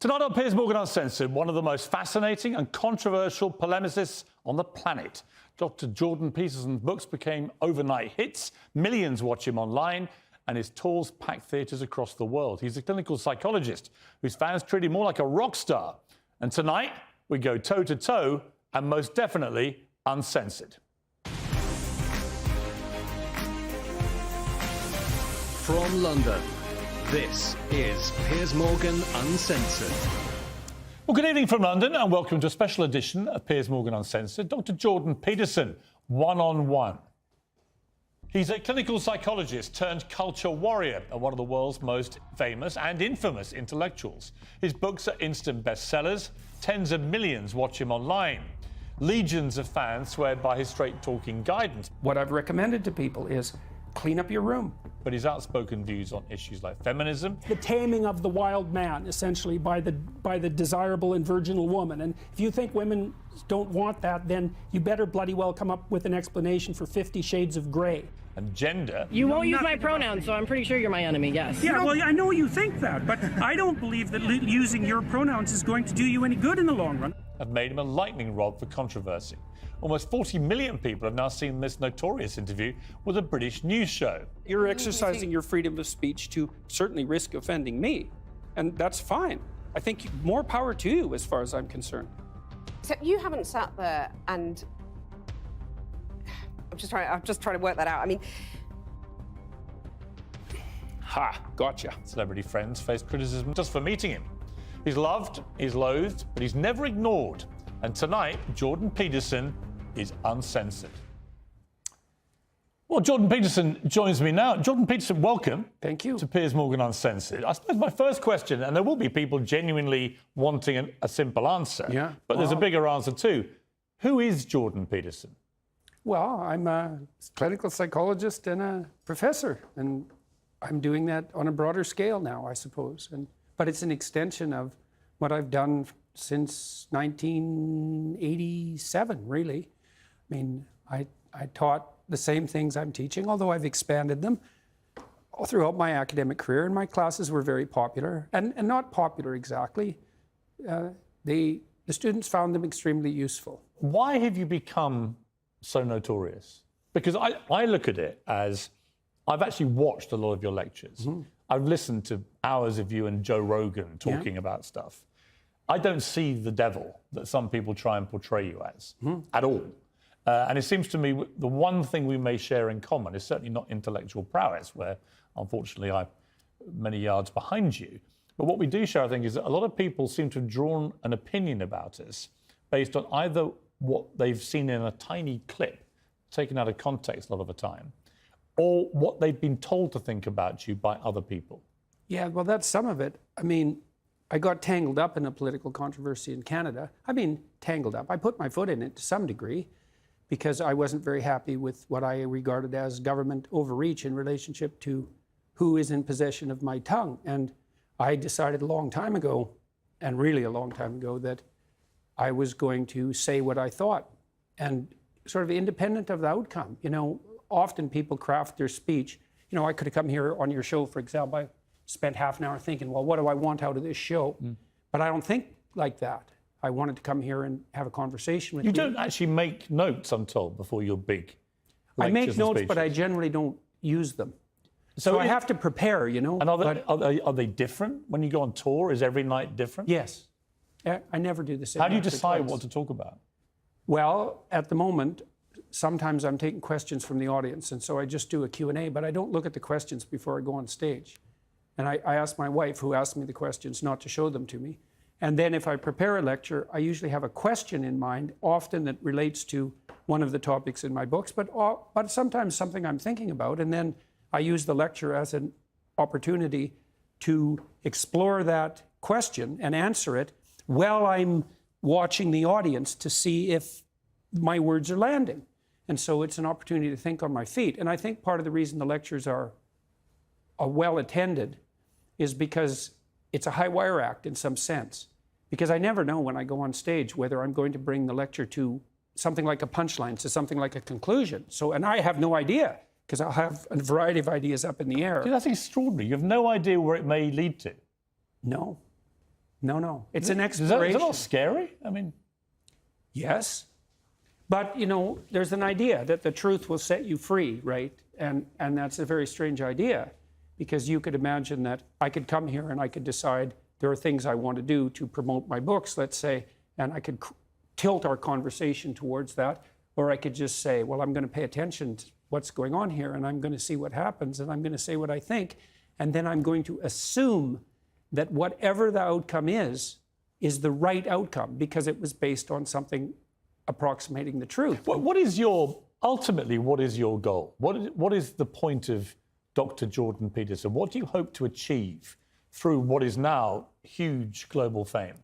Tonight on Piers Morgan Uncensored, one of the most fascinating and controversial polemicists on the planet. Dr. Jordan Peterson's books became overnight hits. Millions watch him online, and his tours pack theatres across the world. He's a clinical psychologist whose fans treat him more like a rock star. And tonight, we go toe-to-toe and most definitely uncensored. From London, this is Piers Morgan Uncensored. Well, good evening from London and welcome to a special edition of Piers Morgan Uncensored. Dr. Jordan Peterson, one-on-one. He's a clinical psychologist turned culture warrior and one of the world's most famous and infamous intellectuals. His books are instant bestsellers. Tens of millions watch him online. Legions of fans swear by his straight-talking guidance. What I've recommended to people is clean up your room. But his outspoken views on issues like feminism. The taming of the wild man, essentially, by the desirable and virginal woman. And if you think women don't want that, then you better bloody well come up with an explanation for 50 Shades of Grey. And gender. You won't use my pronouns, so I'm pretty sure you're my enemy, yes. Yeah, well, I know you think that, but I don't believe that using your pronouns is going to do you any good in the long run. Have made him a lightning rod for controversy. Almost 40 million people have now seen this notorious interview with a British news show. You're exercising your freedom of speech to certainly risk offending me, and that's fine. I think more power to you as far as I'm concerned. Except you haven't sat there and... I'm just trying to work that out. I mean... Ha, gotcha. Celebrity friends face criticism just for meeting him. He's loved, he's loathed, but he's never ignored. And tonight, Jordan Peterson is uncensored. Well, Jordan Peterson joins me now. Jordan Peterson, welcome. Thank you. To Piers Morgan Uncensored. I suppose my first question, and there will be people genuinely wanting a simple answer, yeah, but there's a bigger answer too. Who is Jordan Peterson? Well, I'm a clinical psychologist and a professor, and I'm doing that on a broader scale now, I suppose. But it's an extension of what I've done since 1987, really. I mean, I taught the same things I'm teaching, although I've expanded them all throughout my academic career, and my classes were very popular, and not popular exactly. The students found them extremely useful. Why have you become so notorious? Because I look at it as, I've actually watched a lot of your lectures. Mm-hmm. I've listened to hours of you and Joe Rogan talking about stuff. I don't see the devil that some people try and portray you as, at all. And it seems to me the one thing we may share in common is certainly not intellectual prowess, where unfortunately I'm many yards behind you. But what we do share, I think, is that a lot of people seem to have drawn an opinion about us based on either what they've seen in a tiny clip, taken out of context a lot of the time, or what they've been told to think about you by other people. Yeah, well, that's some of it. I mean, I got tangled up in a political controversy in Canada. I mean, tangled up. I put my foot in it to some degree because I wasn't very happy with what I regarded as government overreach in relationship to who is in possession of my tongue. And I decided a long time ago, and really a long time ago, that I was going to say what I thought, and sort of independent of the outcome. You know, often people craft their speech. You know, I could have come here on your show, for example. I spent half an hour thinking, well, what do I want out of this show? But I don't think like that. I wanted to come here and have a conversation with you. You don't actually make notes, I'm told, before your big I make lectures notes, and but I speeches. generally don't use them. So I have to prepare, you know. And are they different when you go on tour? Is every night different? Yes. I never do the same. How do you lecture decide twice. what to talk about? Well, at the moment, sometimes I'm taking questions from the audience, and so I just do a Q&A, but I don't look at the questions before I go on stage. And I ask my wife, who asked me the questions, not to show them to me. And then if I prepare a lecture, I usually have a question in mind, often that relates to one of the topics in my books, but sometimes something I'm thinking about, and then I use the lecture as an opportunity to explore that question and answer it while I'm watching the audience to see if my words are landing. And so it's an opportunity to think on my feet. And I think part of the reason the lectures are well attended is because it's a high wire act in some sense. Because I never know when I go on stage whether I'm going to bring the lecture to something like a punchline, to something like a conclusion. And I have no idea, because I'll have a variety of ideas up in the air. That's extraordinary. You have no idea where it may lead to. No. No. It's an Is exploration. that not scary? I mean, Yes. But, there's an idea that the truth will set you free, right? And that's a very strange idea, because you could imagine that I could come here and I could decide there are things I want to do to promote my books, let's say, and I could tilt our conversation towards that. Or I could just say, well, I'm going to pay attention to what's going on here, and I'm going to see what happens, and I'm going to say what I think. And then I'm going to assume that whatever the outcome is the right outcome, because it was based on something approximating the truth. ultimately, what is your goal? What is the point of Dr. Jordan Peterson? What do you hope to achieve through what is now huge global fame?